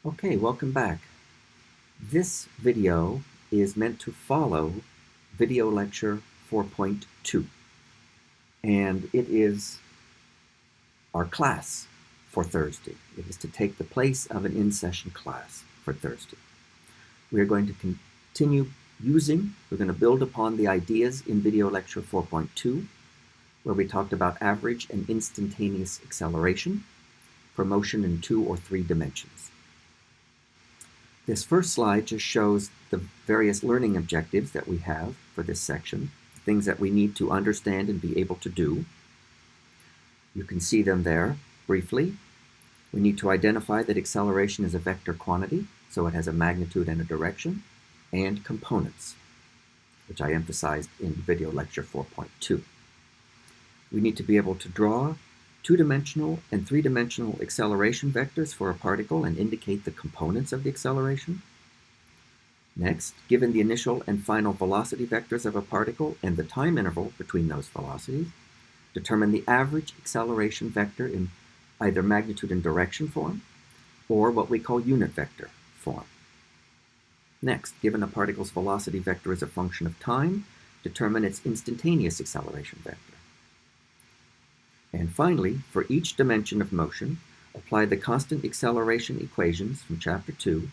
Okay, welcome back. This video is meant to follow video lecture 4.2, and it is our class for Thursday. It is to take the place of an in-session class for Thursday. We are going to continue we're going to build upon the ideas in video lecture 4.2, where we talked about average and instantaneous acceleration for motion in 2 or 3 dimensions. This first slide just shows the various learning objectives that we have for this section, things that we need to understand and be able to do. You can see them there briefly. We need to identify that acceleration is a vector quantity, so it has a magnitude and a direction, and components, which I emphasized in video lecture 4.2. We need to be able to draw 2-dimensional and 3-dimensional acceleration vectors for a particle and indicate the components of the acceleration. Next, given the initial and final velocity vectors of a particle and the time interval between those velocities, determine the average acceleration vector in either magnitude and direction form or what we call unit vector form. Next, given a particle's velocity vector as a function of time, determine its instantaneous acceleration vector. And finally, for each dimension of motion, apply the constant acceleration equations from Chapter 2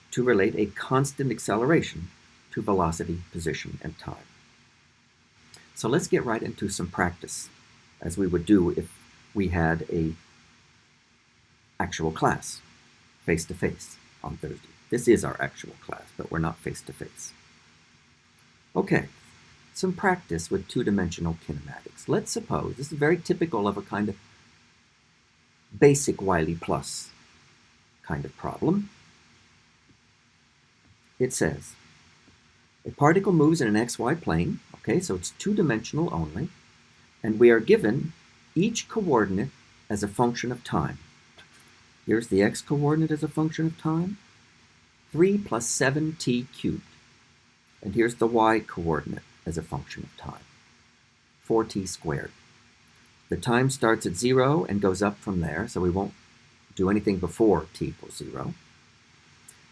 to relate a constant acceleration to velocity, position, and time. So let's get right into some practice, as we would do if we had an actual class, face-to-face, on Thursday. This is our actual class, but we're not face-to-face. Okay. Some practice with 2-dimensional kinematics. Let's suppose, this is very typical of a kind of basic Wiley plus kind of problem. It says, a particle moves in an xy plane, okay, so it's 2-dimensional only, and we are given each coordinate as a function of time. Here's the x coordinate as a function of time, 3 plus 7t cubed. And here's the y coordinate as a function of time, 4t squared. The time starts at 0 and goes up from there, so we won't do anything before t equals 0.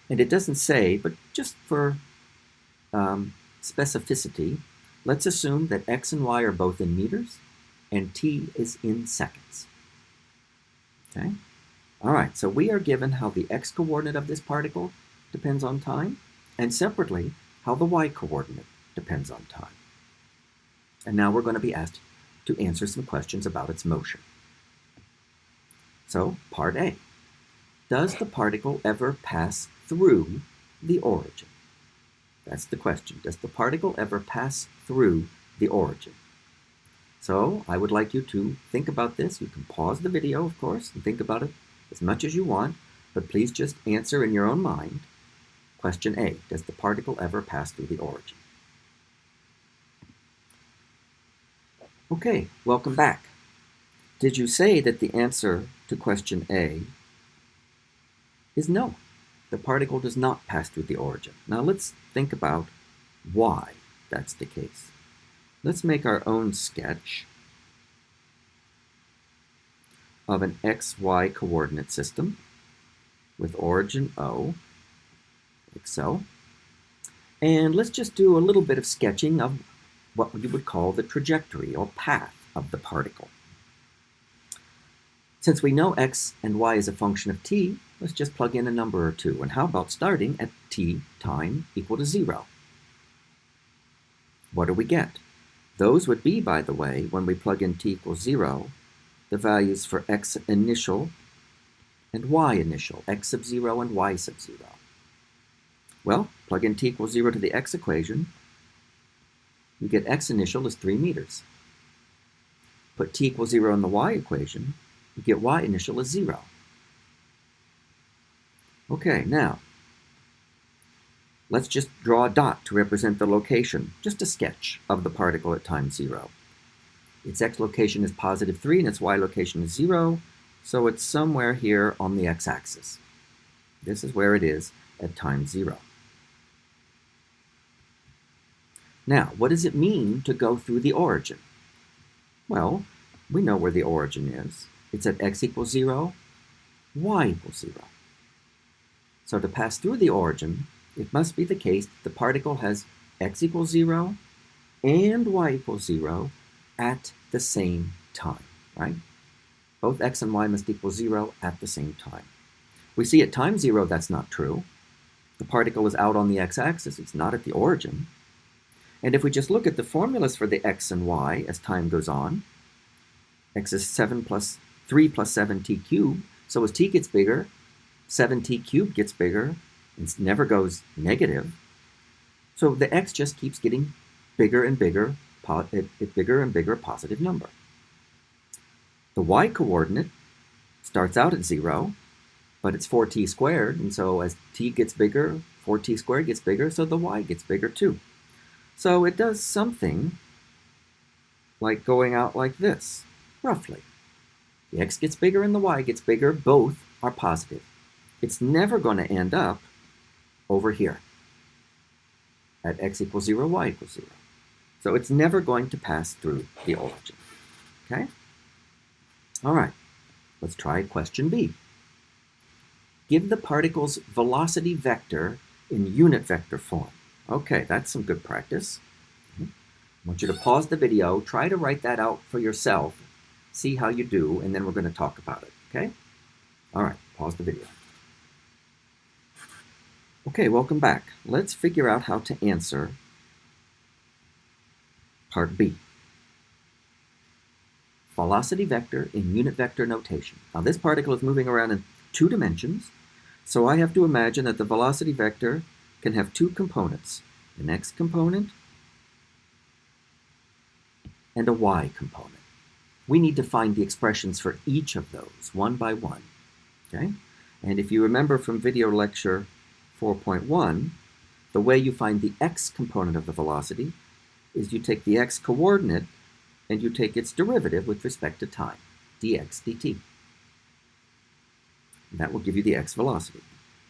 And it doesn't say, but just for specificity, let's assume that x and y are both in meters and t is in seconds. Okay? All right, so we are given how the x coordinate of this particle depends on time, and separately, how the y coordinate depends on time. And now we're going to be asked to answer some questions about its motion. So, part A. Does the particle ever pass through the origin? That's the question. Does the particle ever pass through the origin? So, I would like you to think about this. You can pause the video, of course, and think about it as much as you want, but please just answer in your own mind. Question A. Does the particle ever pass through the origin? Okay, welcome back. Did you say that the answer to question A is no? The particle does not pass through the origin. Now let's think about why that's the case. Let's make our own sketch of an xy coordinate system with origin O, like so. And let's just do a little bit of sketching of what you would call the trajectory or path of the particle. Since we know x and y is a function of t, let's just plug in a number or two. And how about starting at t time equal to 0? What do we get? Those would be, by the way, when we plug in t equals 0, the values for x initial and y initial, x sub 0 and y sub 0. Well, plug in t equals 0 to the x equation, you get x initial is 3 meters. Put t equals 0 in the y equation, you get y initial is 0. Okay, now, let's just draw a dot to represent the location, just a sketch of the particle at time 0. Its x location is positive 3 and its y location is 0, so it's somewhere here on the x-axis. This is where it is at time 0. Now, what does it mean to go through the origin? Well, we know where the origin is. It's at x equals 0, y equals 0. So to pass through the origin, it must be the case that the particle has x equals 0 and y equals 0 at the same time, right? Both x and y must equal 0 at the same time. We see at time 0 that's not true. The particle is out on the x-axis, it's not at the origin. And if we just look at the formulas for the x and y as time goes on, x is 3 plus 7t cubed, so as t gets bigger, 7t cubed gets bigger, and never goes negative. So the x just keeps getting bigger and bigger, bigger and bigger positive number. The y coordinate starts out at 0, but it's 4t squared, and so as t gets bigger, 4t squared gets bigger, so the y gets bigger too. So it does something like going out like this, roughly. The x gets bigger and the y gets bigger, both are positive. It's never going to end up over here at x equals 0, y equals 0. So it's never going to pass through the origin, okay? All right, let's try question B. Give the particle's velocity vector in unit vector form. Okay, that's some good practice. I want you to pause the video, try to write that out for yourself, see how you do, and then we're going to talk about it, okay? All right, pause the video. Okay, welcome back. Let's figure out how to answer part B. Velocity vector in unit vector notation. Now this particle is moving around in 2 dimensions, so I have to imagine that the velocity vector can have 2 components, an x component and a y component. We need to find the expressions for each of those, one by one, okay? And if you remember from video lecture 4.1, the way you find the x component of the velocity is you take the x coordinate and you take its derivative with respect to time, dx dt. And that will give you the x velocity.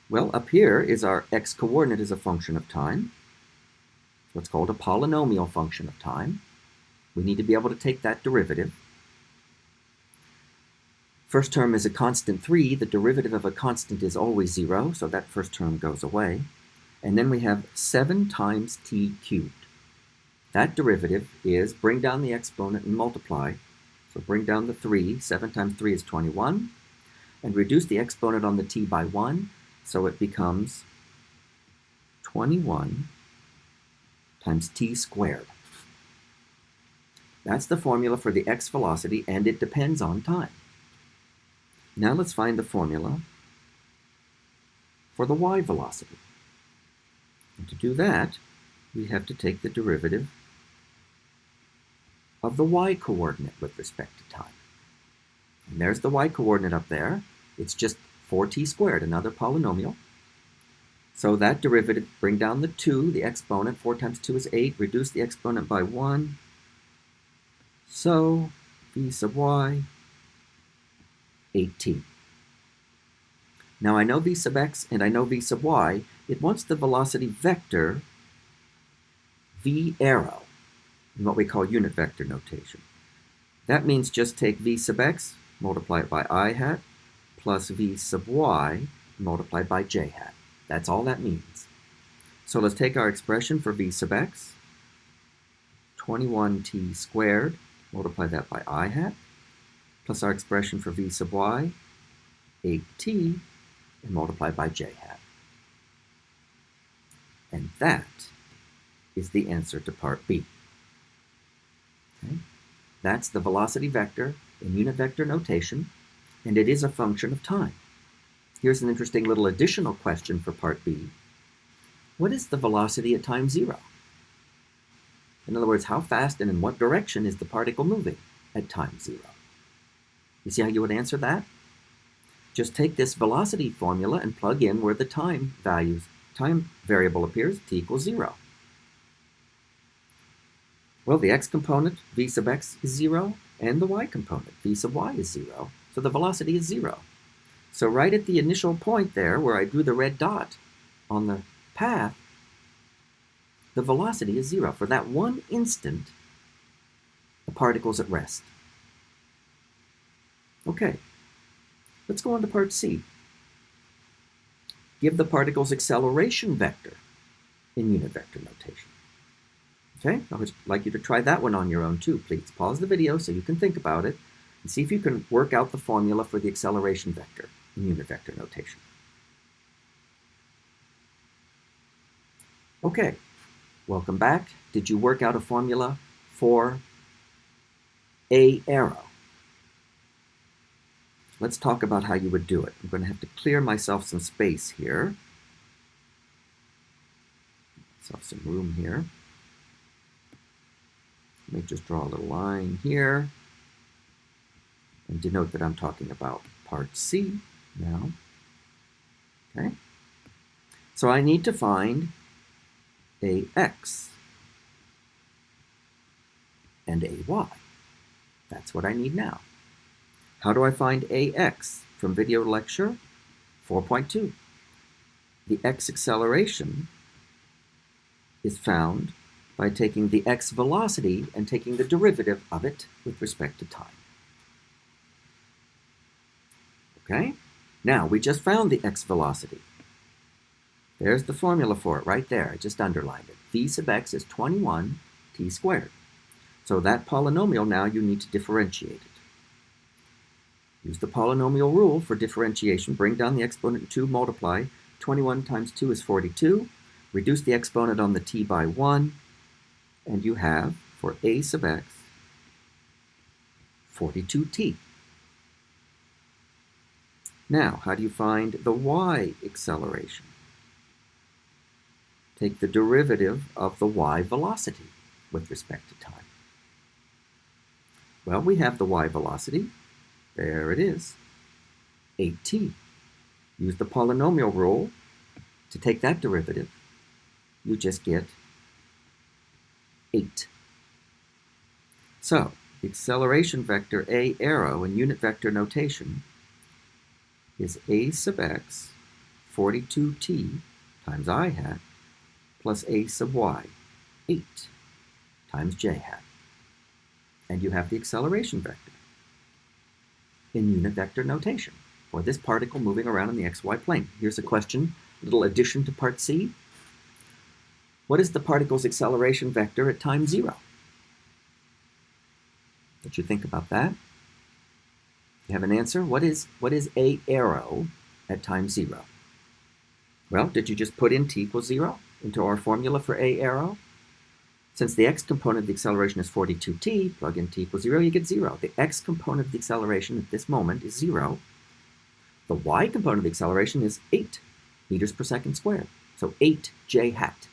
Well, up here is our x coordinate as a function of time. It's what's called a polynomial function of time. We need to be able to take that derivative. First term is a constant 3. The derivative of a constant is always 0, so that first term goes away. And then we have 7 times t cubed. That derivative is bring down the exponent and multiply. So bring down the 3. 7 times 3 is 21. And reduce the exponent on the t by 1, so it becomes 21 times t squared. That's the formula for the x velocity, and it depends on time. Now let's find the formula for the y velocity. And to do that, we have to take the derivative of the y coordinate with respect to time. And there's the y coordinate up there. It's just 4t squared, another polynomial. So that derivative, bring down the 2, the exponent. 4 times 2 is 8. Reduce the exponent by 1. So v sub y, 8t. Now I know v sub x and I know v sub y. It wants the velocity vector v arrow in what we call unit vector notation. That means just take v sub x, multiply it by I hat, plus v sub y multiplied by j hat. That's all that means. So let's take our expression for v sub x, 21t squared, multiply that by I hat, plus our expression for v sub y, 8t, and multiply by j hat. And that is the answer to part B. Okay? That's the velocity vector in unit vector notation, and it is a function of time. Here's an interesting little additional question for part B. What is the velocity at time 0? In other words, how fast and in what direction is the particle moving at time 0? You see how you would answer that? Just take this velocity formula and plug in where the time variable appears, t equals 0. Well, the x component, v sub x, is 0, and the y component, v sub y, is 0. So the velocity is 0. So right at the initial point there, where I drew the red dot on the path, the velocity is 0. For that one instant, the particle's at rest. Okay, let's go on to part C. give the particle's acceleration vector in unit vector notation. Okay, I would like you to try that one on your own too, please. Pause the video so you can think about it and see if you can work out the formula for the acceleration vector in unit vector notation. Okay, welcome back. Did you work out a formula for A arrow? Let's talk about how you would do it. I'm going to have to clear myself some space here. Myself some room here. Let me just draw a little line here and denote that I'm talking about part C now. Okay. So I need to find AX and AY. That's what I need now. How do I find AX? From video lecture 4.2. The x acceleration is found by taking the x velocity and taking the derivative of it with respect to time. Okay? Now, we just found the x velocity. There's the formula for it right there. I just underlined it. V sub x is 21 t squared. So that polynomial now you need to differentiate it. Use the polynomial rule for differentiation. Bring down the exponent 2, multiply. 21 times 2 is 42. Reduce the exponent on the t by 1. And you have, for a sub x, 42t. Now, how do you find the y acceleration? Take the derivative of the y velocity with respect to time. Well, we have the y velocity. There it is, 8t. Use the polynomial rule to take that derivative. You just get 8. So, the acceleration vector A arrow in unit vector notation is A sub x 42t times I hat plus A sub y 8 times j hat. And you have the acceleration vector in unit vector notation for this particle moving around in the xy plane. Here's a question, a little addition to part C. What is the particle's acceleration vector at time 0? Did you think about that? You have an answer? What is A arrow at time 0? Well, did you just put in t equals 0 into our formula for A arrow? Since the x component of the acceleration is 42t, plug in t equals 0, you get 0. The x component of the acceleration at this moment is 0. The y component of the acceleration is 8 meters per second squared. So 8 j hat.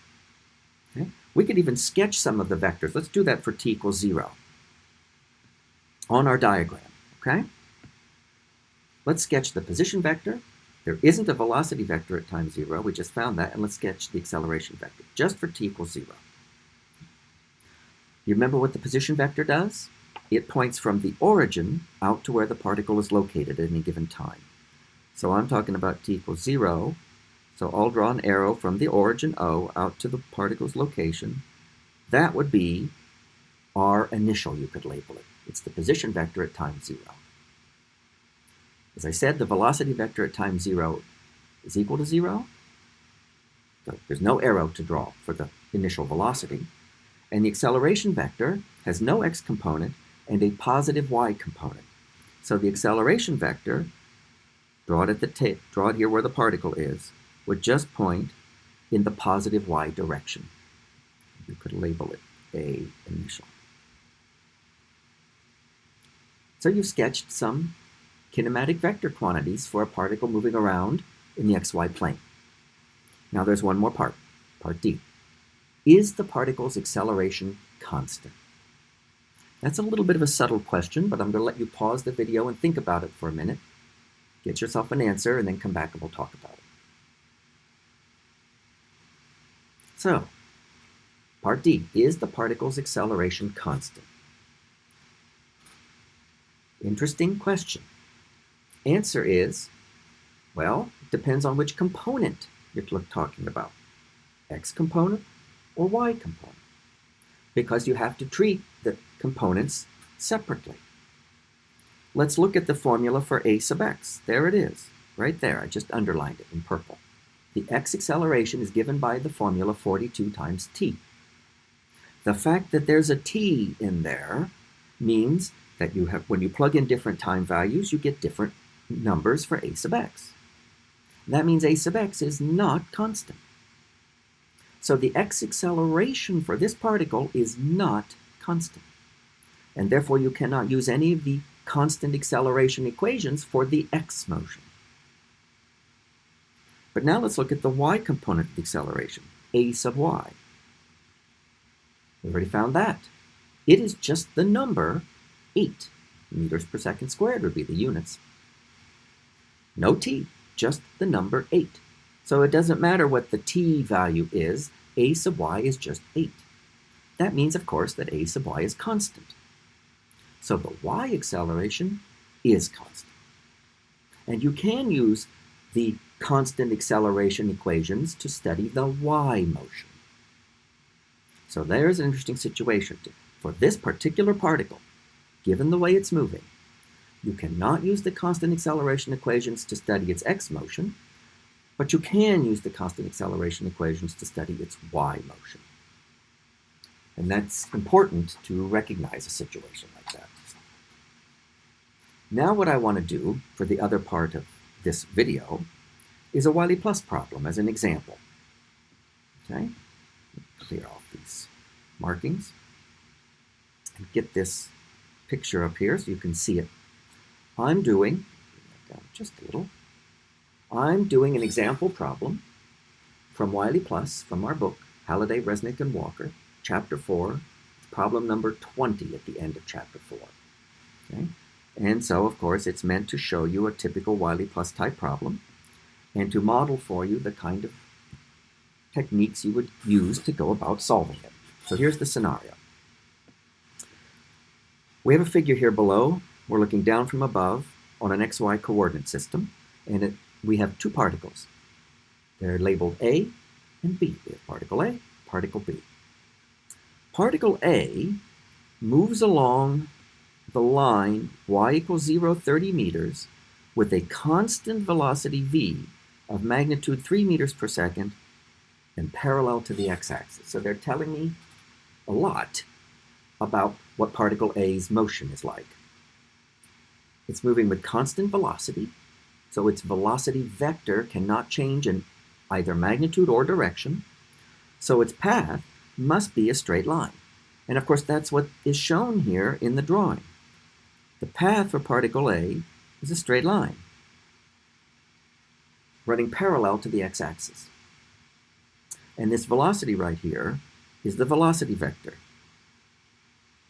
Okay? We could even sketch some of the vectors. Let's do that for t equals 0 on our diagram. Okay? Let's sketch the position vector. There isn't a velocity vector at time 0. We just found that. And let's sketch the acceleration vector just for t equals 0. You remember what the position vector does? It points from the origin out to where the particle is located at any given time. So I'm talking about t equals 0. So I'll draw an arrow from the origin O out to the particle's location. That would be our initial, you could label it. It's the position vector at time 0. As I said, the velocity vector at time 0 is equal to 0. So there's no arrow to draw for the initial velocity. And the acceleration vector has no x component and a positive y component. So the acceleration vector, draw it here where the particle is, would just point in the positive y direction. You could label it A initial. So you've sketched some kinematic vector quantities for a particle moving around in the xy plane. Now there's one more part, part D. Is the particle's acceleration constant? That's a little bit of a subtle question, but I'm going to let you pause the video and think about it for a minute. Get yourself an answer and then come back and we'll talk about it. So, part D, is the particle's acceleration constant? Interesting question. Answer is, well, it depends on which component you're talking about. X component or y component. Because you have to treat the components separately. Let's look at the formula for A sub x. There it is, right there. I just underlined it in purple. The x acceleration is given by the formula 42 times t. The fact that there's a t in there means that when you plug in different time values, you get different numbers for a sub x. That means a sub x is not constant. So the x acceleration for this particle is not constant. And therefore you cannot use any of the constant acceleration equations for the x motion. But now let's look at the y component of the acceleration, a sub y. We already found that. It is just the number 8 meters per second squared would be the units. No t, just the number 8. So it doesn't matter what the t value is, a sub y is just 8. That means, of course, that a sub y is constant. So the y acceleration is constant. And you can use the constant acceleration equations to study the y motion. So there's an interesting situation. For this particular particle, given the way it's moving, you cannot use the constant acceleration equations to study its x motion, but you can use the constant acceleration equations to study its y motion. And that's important to recognize a situation like that. Now what I want to do for the other part of this video is a Wiley Plus problem as an example. Okay? Clear off these markings and get this picture up here so you can see it. I'm doing, just a little, I'm doing an example problem from Wiley Plus, from our book, Halliday, Resnick, and Walker, Chapter 4, problem number 20 at the end of Chapter 4. Okay? And so, of course, it's meant to show you a typical Wiley Plus type problem and to model for you the kind of techniques you would use to go about solving it. So here's the scenario. We have a figure here below. We're looking down from above on an xy coordinate system, and we have two particles. They're labeled A and B. We have particle A, particle B. Particle A moves along the line y equals 0, 30 meters with a constant velocity v of magnitude 3 meters per second and parallel to the x-axis. So they're telling me a lot about what particle A's motion is like. It's moving with constant velocity, so its velocity vector cannot change in either magnitude or direction, so its path must be a straight line. And of course that's what is shown here in the drawing. The path for particle A is a straight line, running parallel to the x-axis. And this velocity right here is the velocity vector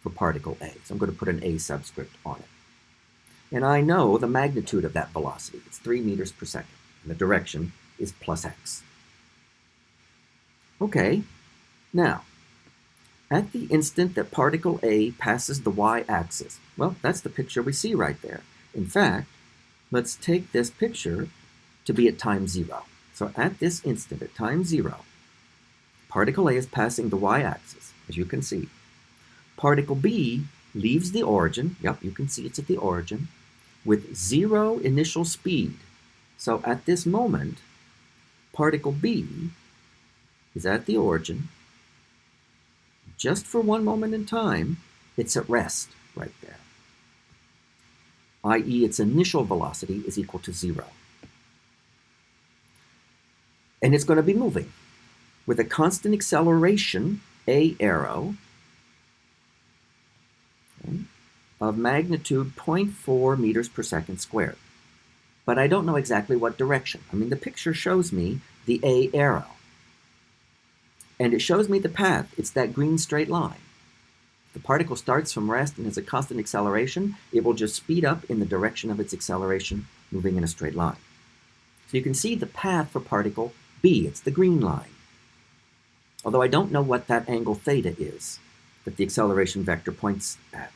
for particle A. So I'm going to put an A subscript on it. And I know the magnitude of that velocity. It's 3 meters per second. And the direction is plus x. Okay, now, at the instant that particle A passes the y-axis, well, that's the picture we see right there. In fact, let's take this picture to be at time 0. So at this instant, at time 0, particle A is passing the y-axis, as you can see. Particle B leaves the origin, yep, you can see it's at the origin, with 0 initial speed. So at this moment, particle B is at the origin. Just for one moment in time, it's at rest right there, i.e. its initial velocity is equal to 0. And it's going to be moving with a constant acceleration, A arrow, okay, of magnitude 0.4 meters per second squared. But I don't know exactly what direction. I mean, the picture shows me the A arrow. And it shows me the path. It's that green straight line. If the particle starts from rest and has a constant acceleration, it will just speed up in the direction of its acceleration, moving in a straight line. So you can see the path for particle B. It's the green line. Although I don't know what that angle theta is that the acceleration vector points at.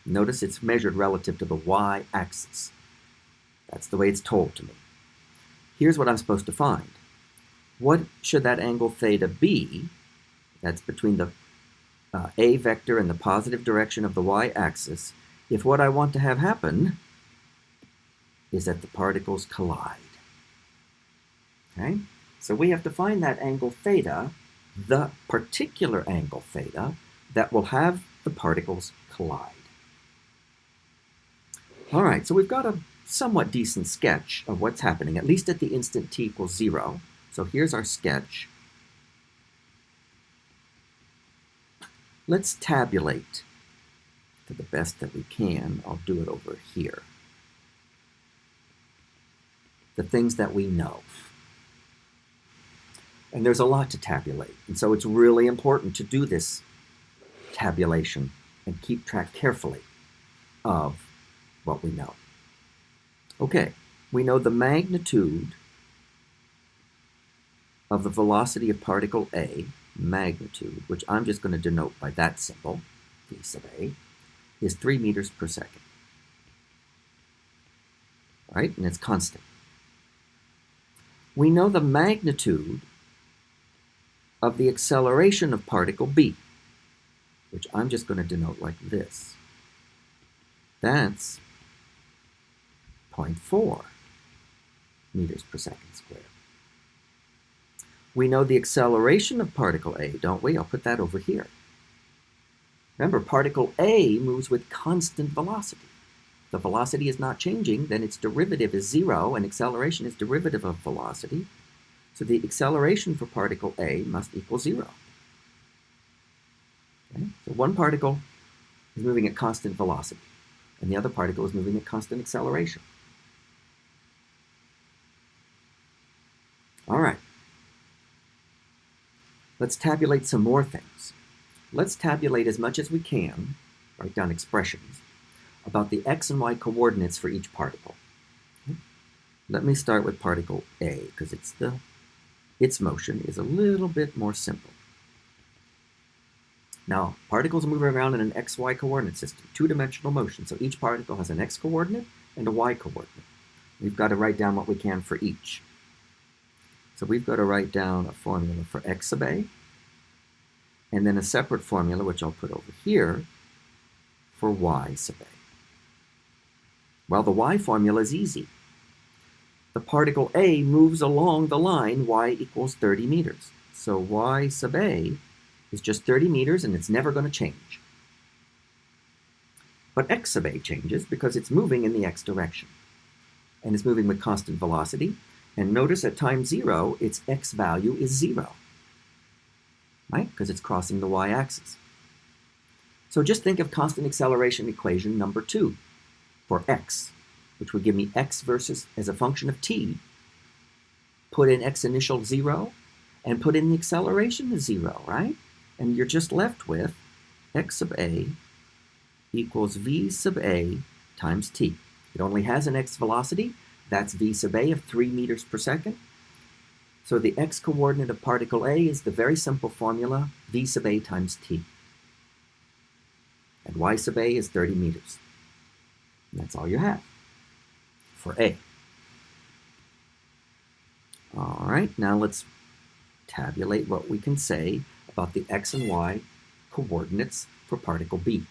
Notice it's measured relative to the y-axis. That's the way it's told to me. Here's what I'm supposed to find. What should that angle theta be? That's between the A vector and the positive direction of the y-axis. If what I want to have happen is that the particles collide. Okay? So we have to find that angle theta, the particular angle theta, that will have the particles collide. All right, so we've got a somewhat decent sketch of what's happening, at least at the instant t equals 0. So here's our sketch. Let's tabulate to the best that we can. I'll do it over here. The things that we know. And there's a lot to tabulate. And so it's really important to do this tabulation and keep track carefully of what we know. Okay, we know the magnitude of the velocity of particle A, magnitude, which I'm just going to denote by that symbol, v sub A, is 3 meters per second. Right? And it's constant. We know the magnitude of the acceleration of particle B, which I'm just going to denote like this. That's 0.4 meters per second squared. We know the acceleration of particle A, don't we? I'll put that over here. Remember, particle A moves with constant velocity. If the velocity is not changing, then its derivative is 0, and acceleration is derivative of velocity. So the acceleration for particle A must equal 0. Okay? So one particle is moving at constant velocity, and the other particle is moving at constant acceleration. All right. Let's tabulate some more things. Let's tabulate as much as we can, write down expressions, about the x and y coordinates for each particle. Let me start with particle A, because its motion is a little bit more simple. Now, particles move around in an xy coordinate system, two-dimensional motion, so each particle has an x coordinate and a y coordinate. We've got to write down what we can for each. So we've got to write down a formula for x sub A, and then a separate formula, which I'll put over here, for y sub A. Well, the y formula is easy. The particle A moves along the line y equals 30 meters. So y sub A is just 30 meters, and it's never going to change. But x sub A changes because it's moving in the x direction, and it's moving with constant velocity. And notice at time 0, its x value is 0, right? Because it's crossing the y-axis. So just think of constant acceleration equation number 2 for x, which would give me x versus, as a function of t, put in x initial 0, and put in the acceleration as 0, right? And you're just left with x sub A equals v sub A times t. It only has an x velocity. That's v sub A of 3 meters per second. So the x coordinate of particle A is the very simple formula, v sub A times t. And y sub A is 30 meters. And that's all you have for A. All right, now let's tabulate what we can say about the x and y coordinates for particle B.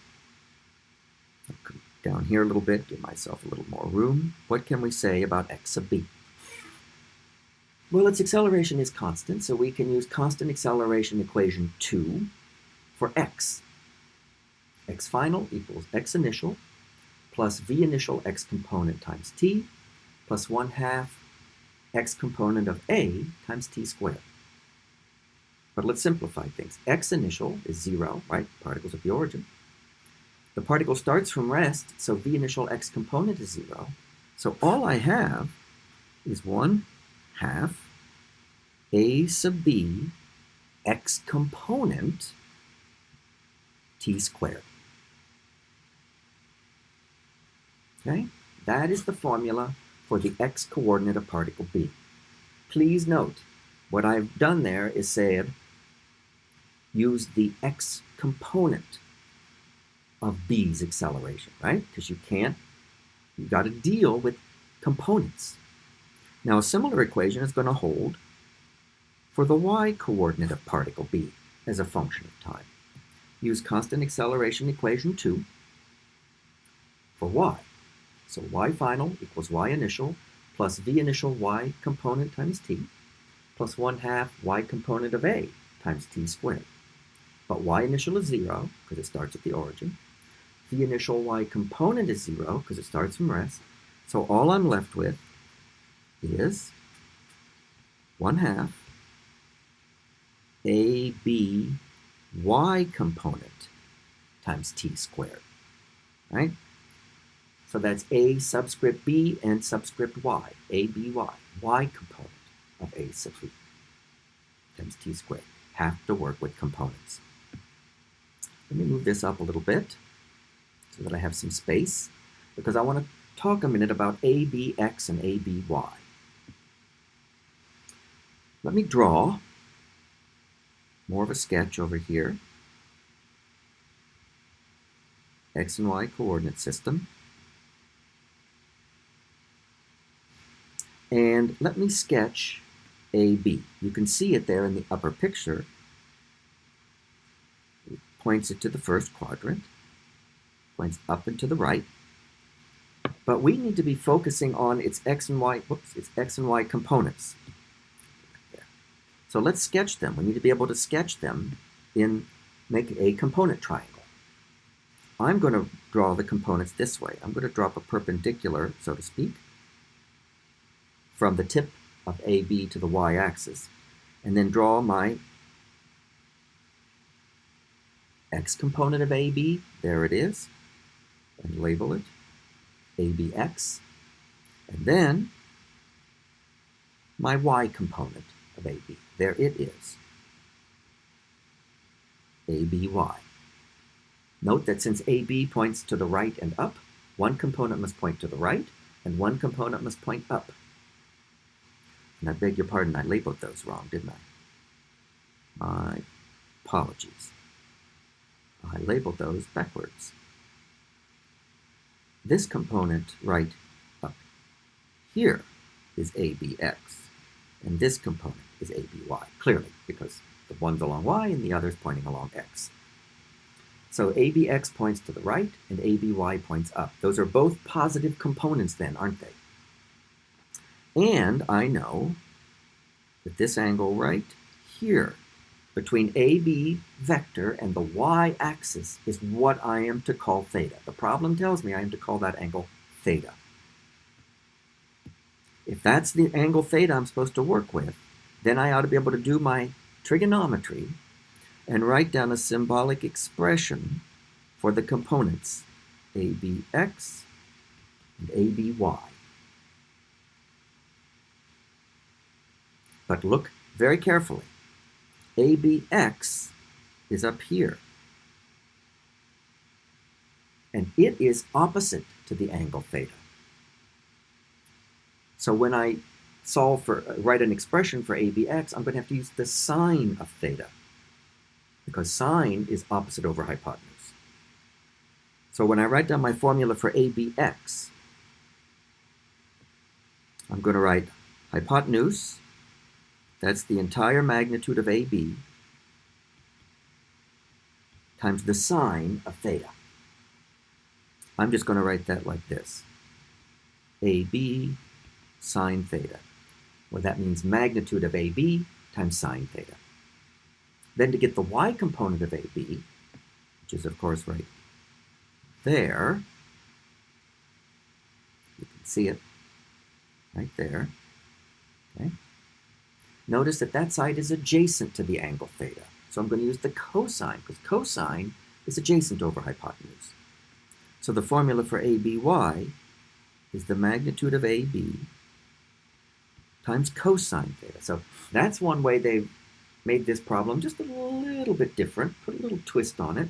I'll come down here a little bit, give myself a little more room. What can we say about x sub B? Well, its acceleration is constant, so we can use constant acceleration equation 2 for x. X final equals x initial plus v initial x component times t plus 1/2 x component of A times t squared. But let's simplify things. X initial is 0, right? Particles at the origin. The particle starts from rest, so v initial x component is 0. So all I have is 1/2 A sub B x component t squared. Okay? That is the formula for the x coordinate of particle B. Please note, what I've done there is said, use the x component of B's acceleration, right? Because you've got to deal with components. Now, a similar equation is going to hold for the y coordinate of particle B as a function of time. Use constant acceleration equation 2 for y. So y final equals y initial plus v initial y component times t plus 1/2 y component of a times t squared. But y initial is 0 because it starts at the origin. The initial y component is 0 because it starts from rest. So all I'm left with is 1/2 AB y component times t squared, right? So that's a subscript b and subscript y, aby, y component of a subscript times t squared. Have to work with components. Let me move this up a little bit so that I have some space, because I want to talk a minute about abx and aby. Let me draw more of a sketch over here. X and y coordinate system. And let me sketch AB. You can see it there in the upper picture. It points it to the first quadrant, points up and to the right. But we need to be focusing on its X and Y components. So let's sketch them. We need to be able to sketch them make a component triangle. I'm going to draw the components this way. I'm going to drop a perpendicular, so to speak, from the tip of AB to the y-axis, and then draw my x component of AB, there it is, and label it ABX, and then my y component of AB, there it is, ABY. Note that since AB points to the right and up, one component must point to the right, and one component must point up. And I beg your pardon, I labeled those wrong, didn't I? My apologies. I labeled those backwards. This component right up here is ABX, and this component is ABY, clearly, because the one's along Y and the other's pointing along X. So ABX points to the right and ABY points up. Those are both positive components then, aren't they? And I know that this angle right here between AB vector and the y-axis is what I am to call theta. The problem tells me I am to call that angle theta. If that's the angle theta I'm supposed to work with, then I ought to be able to do my trigonometry and write down a symbolic expression for the components ABX and ABY. But look very carefully. ABX is up here. And it is opposite to the angle theta. So when I write an expression for ABX, I'm going to have to use the sine of theta, because sine is opposite over hypotenuse. So when I write down my formula for ABX, I'm going to write hypotenuse, that's the entire magnitude of AB, times the sine of theta. I'm just going to write that like this. AB sine theta. Well, that means magnitude of AB times sine theta. Then to get the y component of AB, which is of course right there, you can see it right there, okay? Notice that that side is adjacent to the angle theta. So I'm going to use the cosine, because cosine is adjacent over hypotenuse. So the formula for ABY is the magnitude of AB times cosine theta. So that's one way they've made this problem just a little bit different, put a little twist on it.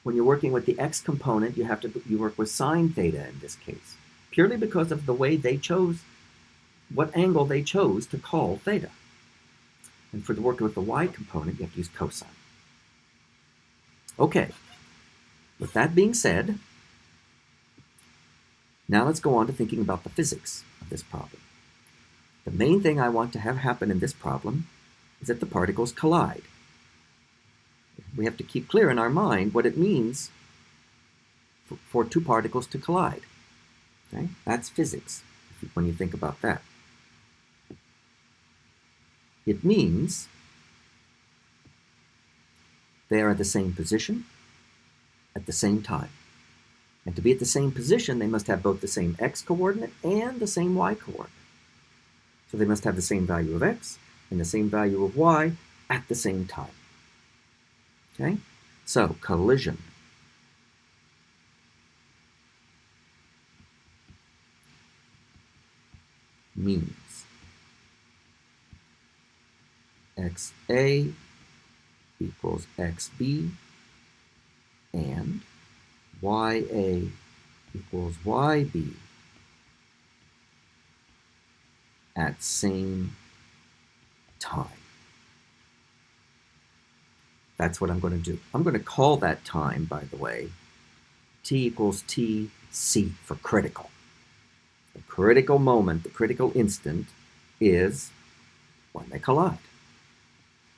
When you're working with the x component, you work with sine theta in this case, purely because of the way they chose, what angle they chose to call theta. And for the work with the y component, you have to use cosine. Okay, with that being said, now let's go on to thinking about the physics of this problem. The main thing I want to have happen in this problem is that the particles collide. We have to keep clear in our mind what it means for two particles to collide. Okay? That's physics, when you think about that. It means they are at the same position at the same time. And to be at the same position, they must have both the same x-coordinate and the same y-coordinate. So they must have the same value of x and the same value of y at the same time. Okay? So, collision means XA equals XB and YA equals YB at same time. That's what I'm going to do. I'm going to call that time, by the way, T equals TC for critical. The critical moment, the critical instant is when they collide.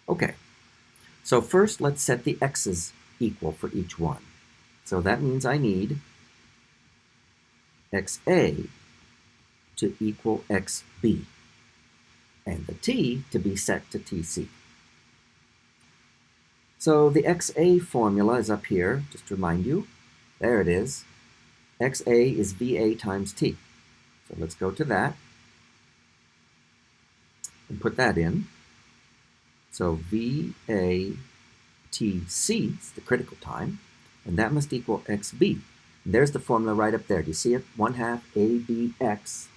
Okay, so first let's set the x's equal for each one. So that means I need XA to equal XB and the T to be set to TC. So the XA formula is up here, just to remind you. There it is. XA is VA times T. So let's go to that and put that in. So VA TC is the critical time, and that must equal XB. And there's the formula right up there. Do you see it? 1/2 ABX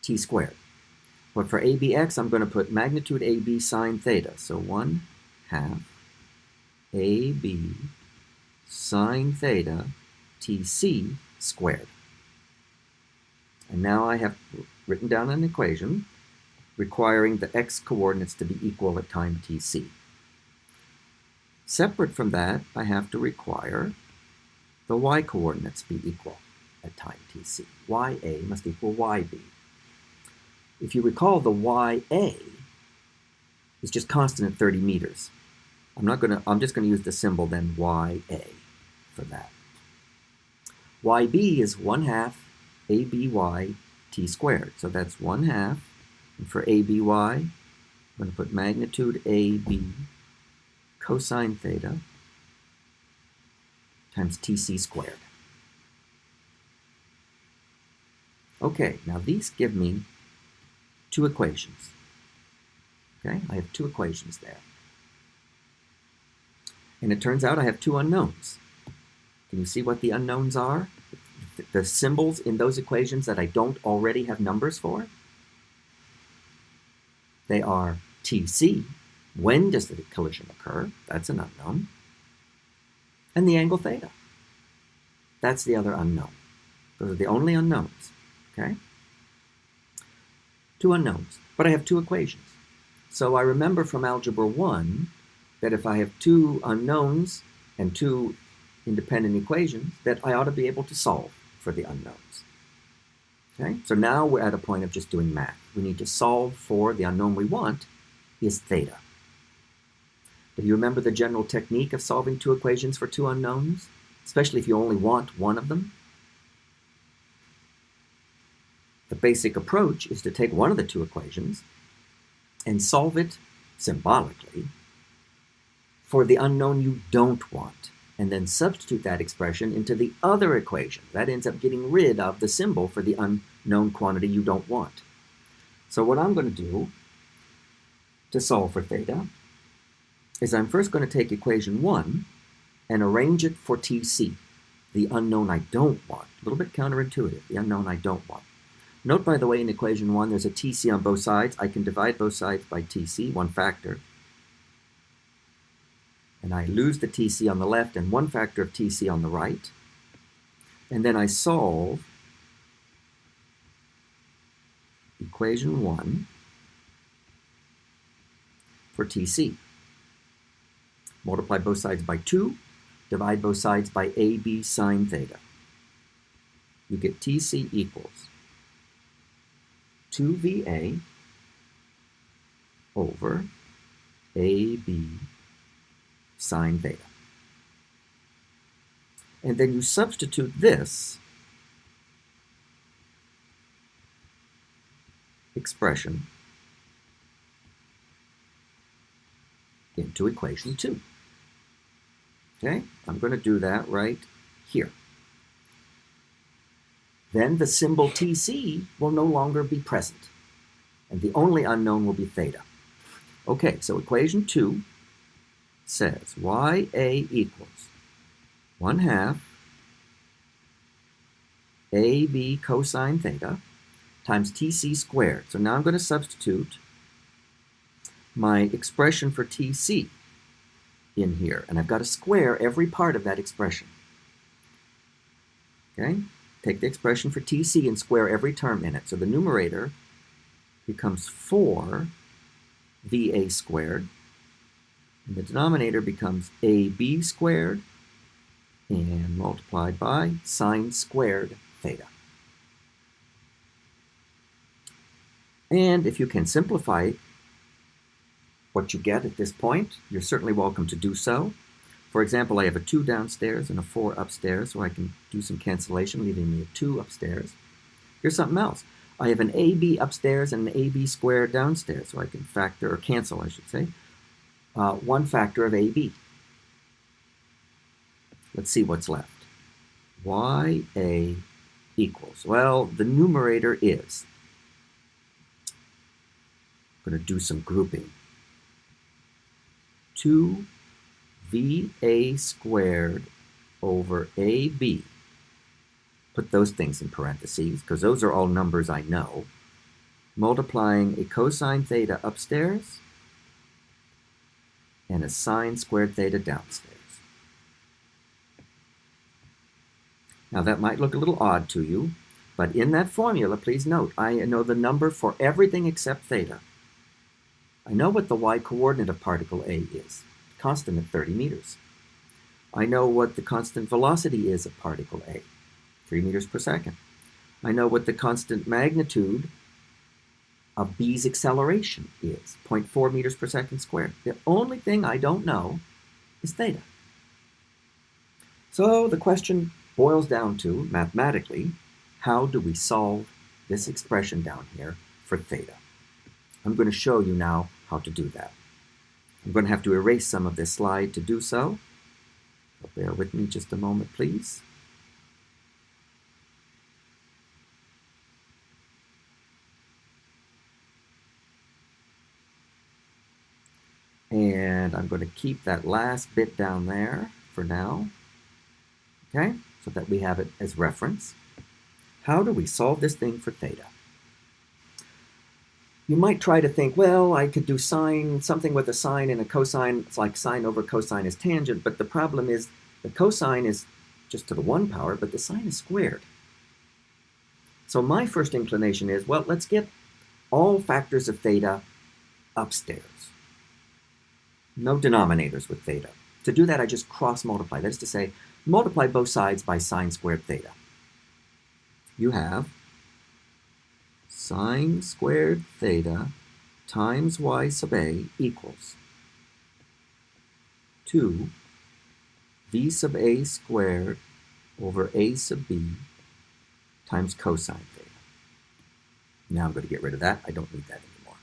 T squared. But for ABX, I'm going to put magnitude AB sine theta. So 1/2 AB sine theta TC squared. And now I have written down an equation requiring the x coordinates to be equal at time TC. Separate from that, I have to require the y coordinates be equal at time TC. YA must equal YB. If you recall, the YA is just constant at 30 meters. I'm just going to use the symbol then YA for that. YB is 1/2 ABY T squared. So that's 1/2. And for ABY, I'm going to put magnitude AB cosine theta times TC squared. Okay, now these give me two equations. Okay, I have two equations there. And it turns out I have two unknowns. Can you see what the unknowns are? The symbols in those equations that I don't already have numbers for? They are TC, when does the collision occur? That's an unknown. And the angle theta. That's the other unknown. Those are the only unknowns, okay? Two unknowns, but I have two equations. So I remember from Algebra 1 that if I have two unknowns and two independent equations, that I ought to be able to solve for the unknowns. Okay? So now we're at a point of just doing math. We need to solve for the unknown we want is theta. Do you remember the general technique of solving two equations for two unknowns, especially if you only want one of them? The basic approach is to take one of the two equations and solve it symbolically for the unknown you don't want, and then substitute that expression into the other equation. That ends up getting rid of the symbol for the unknown quantity you don't want. So what I'm going to do to solve for theta is I'm first going to take equation 1 and arrange it for TC, the unknown I don't want. A little bit counterintuitive, the unknown I don't want. Note, by the way, in equation 1, there's a TC on both sides. I can divide both sides by TC, one factor. And I lose the TC on the left and one factor of TC on the right. And then I solve equation 1 for TC. Multiply both sides by 2, divide both sides by AB sine theta. You get TC equals 2VA over AB sine theta. And then you substitute this expression into equation 2. Okay, I'm going to do that right here. Then the symbol TC will no longer be present, and the only unknown will be theta. Okay, so equation 2 says YA equals 1/2 AB cosine theta times TC squared. So now I'm going to substitute my expression for TC in here, and I've got to square every part of that expression. Okay, take the expression for TC and square every term in it. So the numerator becomes 4 VA squared, and the denominator becomes AB squared and multiplied by sine squared theta. And if you can simplify what you get at this point, you're certainly welcome to do so. For example, I have a 2 downstairs and a 4 upstairs, so I can do some cancellation, leaving me a 2 upstairs. Here's something else. I have an AB upstairs and an AB squared downstairs, so I can factor, or cancel, I should say, 1 factor of AB. Let's see what's left. YA equals, well, the numerator is, I'm going to do some grouping. 2 VA squared over AB. Put those things in parentheses, because those are all numbers I know. Multiplying a cosine theta upstairs and a sine squared theta downstairs. Now that might look a little odd to you, but in that formula, please note, I know the number for everything except theta. I know what the y-coordinate of particle A is, constant at 30 meters. I know what the constant velocity is of particle A, 3 meters per second. I know what the constant magnitude of B's acceleration is, 0.4 meters per second squared. The only thing I don't know is theta. So the question boils down to, mathematically, how do we solve this expression down here for theta? I'm going to show you now how to do that. I'm going to have to erase some of this slide to do so. So bear with me just a moment, please. And I'm going to keep that last bit down there for now, okay, so that we have it as reference. How do we solve this thing for theta? You might try to think, well, I could do sine, something with a sine and a cosine. It's like sine over cosine is tangent, but the problem is the cosine is just to the 1 power, but the sine is squared. So my first inclination is, well, let's get all factors of theta upstairs. No denominators with theta. To do that, I just cross multiply. That is to say, multiply both sides by sine squared theta. You have sine squared theta times y sub a equals 2 v sub a squared over a sub b times cosine theta. Now I'm going to get rid of that. I don't need that anymore.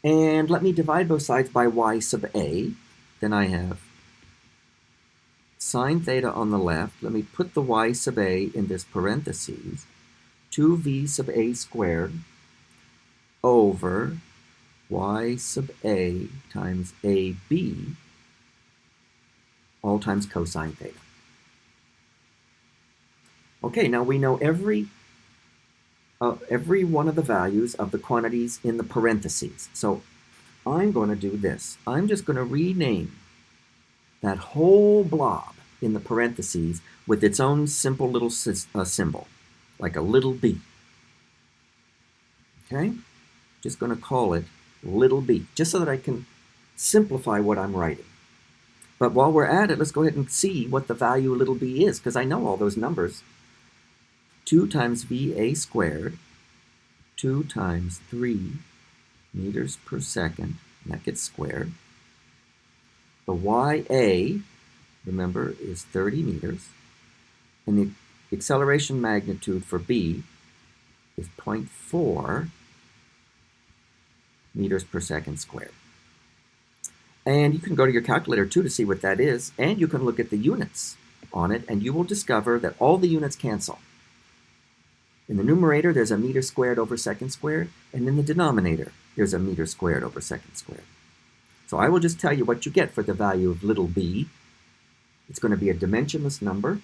And let me divide both sides by y sub a. Then I have sine theta on the left. Let me put the y sub a in this parentheses. 2v sub a squared over y sub a times ab, all times cosine theta. Okay, now we know every one of the values of the quantities in the parentheses. So I'm going to do this. I'm just going to rename that whole blob in the parentheses with its own simple little symbol, like a little b. Okay? Just going to call it little b, just so that I can simplify what I'm writing. But while we're at it, let's go ahead and see what the value little b is, because I know all those numbers. 2 times VA squared, 2 times 3 meters per second, and that gets squared. The YA, remember, is 30 meters, and the acceleration magnitude for B is 0.4 meters per second squared. And you can go to your calculator too to see what that is, and you can look at the units on it, and you will discover that all the units cancel. In the numerator, there's a meter squared over second squared, and in the denominator, there's a meter squared over second squared. So I will just tell you what you get for the value of little b. It's going to be a dimensionless number,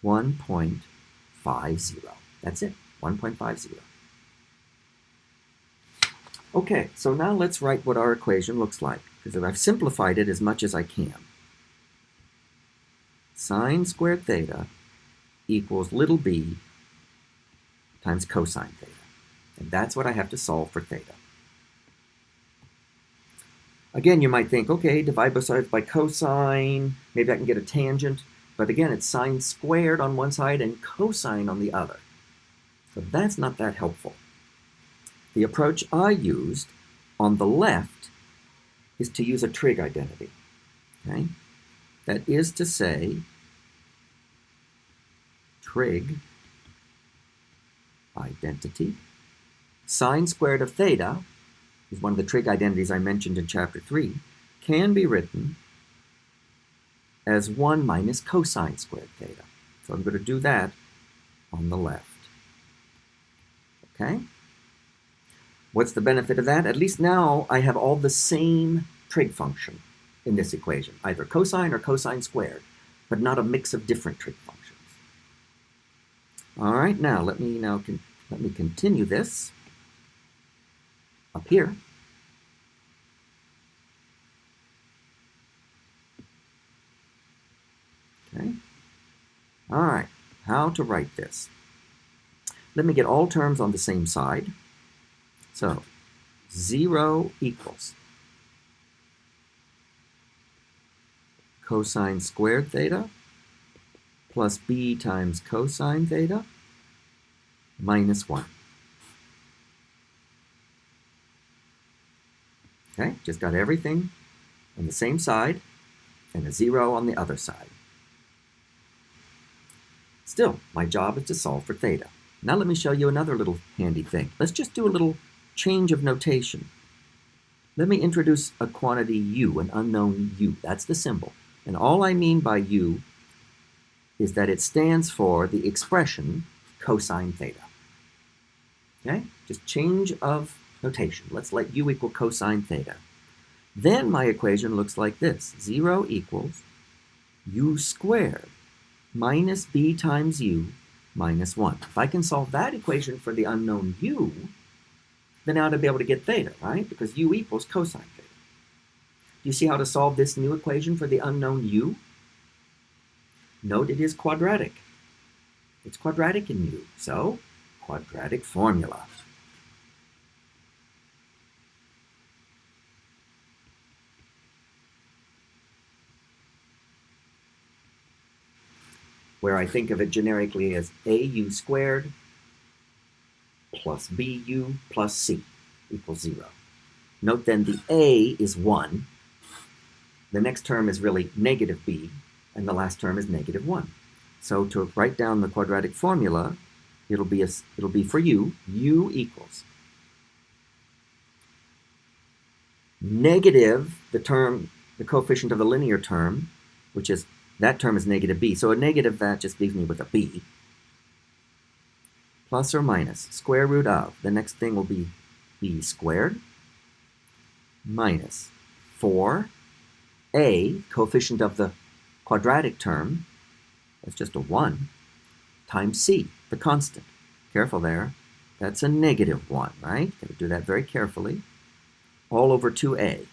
1.50. That's it, 1.50. Okay, so now let's write what our equation looks like, because I've simplified it as much as I can. Sine squared theta equals little b times cosine theta. And that's what I have to solve for theta. Again, you might think, okay, divide both sides by cosine, maybe I can get a tangent. But again, it's sine squared on one side and cosine on the other. So that's not that helpful. The approach I used on the left is to use a trig identity. Okay? That is to say, trig identity. Sine squared of theta is one of the trig identities I mentioned in chapter 3, can be written as 1 minus cosine squared theta. So I'm going to do that on the left. Okay? What's the benefit of that? At least now I have all the same trig function in this equation, either cosine or cosine squared, but not a mix of different trig functions. All right, now let me continue this up here. Okay. All right, how to write this? Let me get all terms on the same side. So 0 equals cosine squared theta plus b times cosine theta minus 1. Okay, just got everything on the same side and a 0 on the other side. Still, my job is to solve for theta. Now let me show you another little handy thing. Let's just do a little change of notation. Let me introduce a quantity u, an unknown u. That's the symbol. And all I mean by u is that it stands for the expression cosine theta. Okay? Just change of notation. Let's let u equal cosine theta. Then my equation looks like this. 0 equals u squared minus b times u minus 1. If I can solve that equation for the unknown u, then I ought to be able to get theta, right? Because u equals cosine theta. Do you see how to solve this new equation for the unknown u? Note it is quadratic. It's quadratic in u, so quadratic formula. Where I think of it generically as au squared plus bu plus c equals 0. Note then the a is 1. The next term is really negative b, and the last term is negative 1. So to write down the quadratic formula, it'll be for u equals negative the coefficient of the linear term, which is that term is negative b. So a negative that just leaves me with a b. Plus or minus square root of, the next thing will be b squared minus 4a, coefficient of the quadratic term, that's just a 1, times c, the constant. Careful there. That's a negative 1, right? Got to do that very carefully. All over 2a.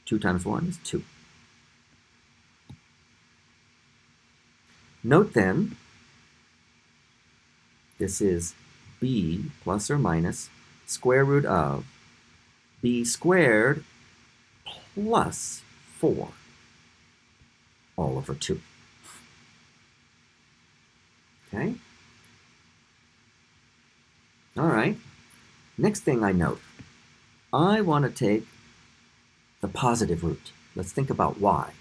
2 times 1 is 2. Note then, this is b plus or minus square root of b squared plus 4 all over 2. Okay? All right. Next thing I note, I want to take the positive root. Let's think about why.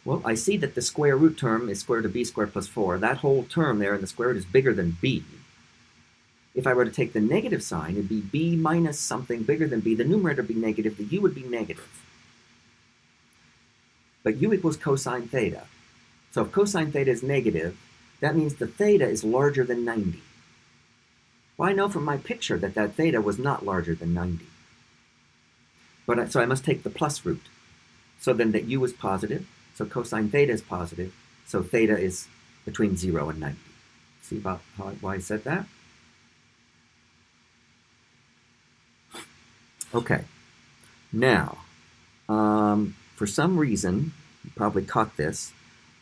Well, I see that the square root term is square root of b squared plus 4. That whole term there in the square root is bigger than b. if I were to take the negative sign, it'd be b minus something bigger than b. The numerator would be negative, the u would be negative. But u equals cosine theta. So if cosine theta is negative, that means the theta is larger than 90. Well, I know from my picture that that theta was not larger than 90. So I must take the plus root. So then that u is positive, so cosine theta is positive, so theta is between 0 and 90. See about why I said that? Okay. Now, for some reason, you probably caught this,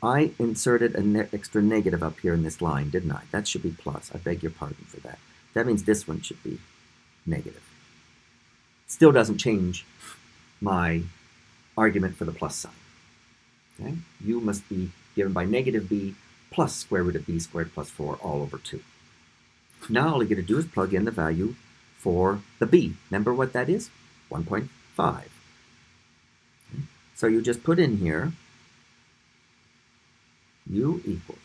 I inserted an extra negative up here in this line, didn't I? That should be plus. I beg your pardon for that. That means this one should be negative. Still doesn't change my argument for the plus sign. Okay? U must be given by negative b plus square root of b squared plus 4 all over 2. Now all you got to do is plug in the value for the b. Remember what that is? 1.5. Okay? So you just put in here u equals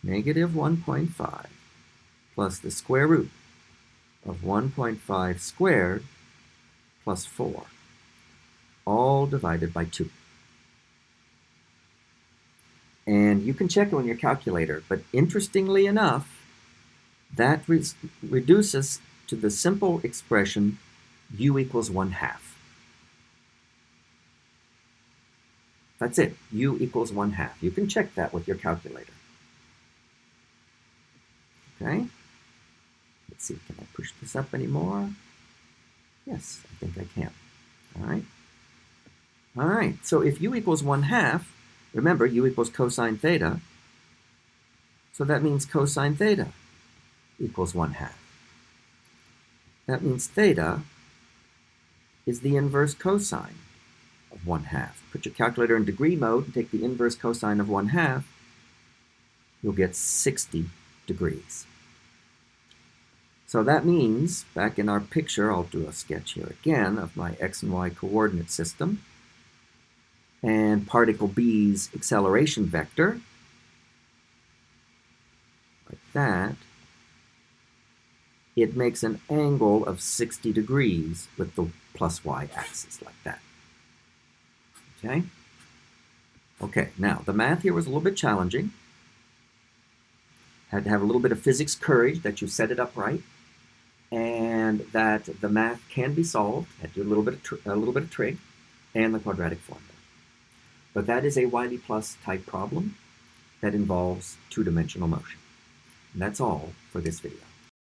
negative 1.5 plus the square root of 1.5 squared plus 4, all divided by 2. And you can check it on your calculator, but interestingly enough, that reduces to the simple expression u equals 1/2. That's it, u equals 1/2. You can check that with your calculator. Okay? Let's see, can I push this up anymore? Yes, I think I can. All right. All right, so if u equals 1/2, remember u equals cosine theta, so that means cosine theta equals 1/2. That means theta is the inverse cosine of 1/2. Put your calculator in degree mode and take the inverse cosine of 1/2, you'll get 60 degrees. So that means, back in our picture, I'll do a sketch here again of my x and y coordinate system and particle B's acceleration vector, like that. It makes an angle of 60 degrees with the plus y axis, like that. Okay? Okay, now the math here was a little bit challenging. Had to have a little bit of physics courage that you set it up right, and that the math can be solved. Had to do a little bit of trig and the quadratic formula. But that is a Wiley plus type problem that involves two-dimensional motion. And that's all for this video.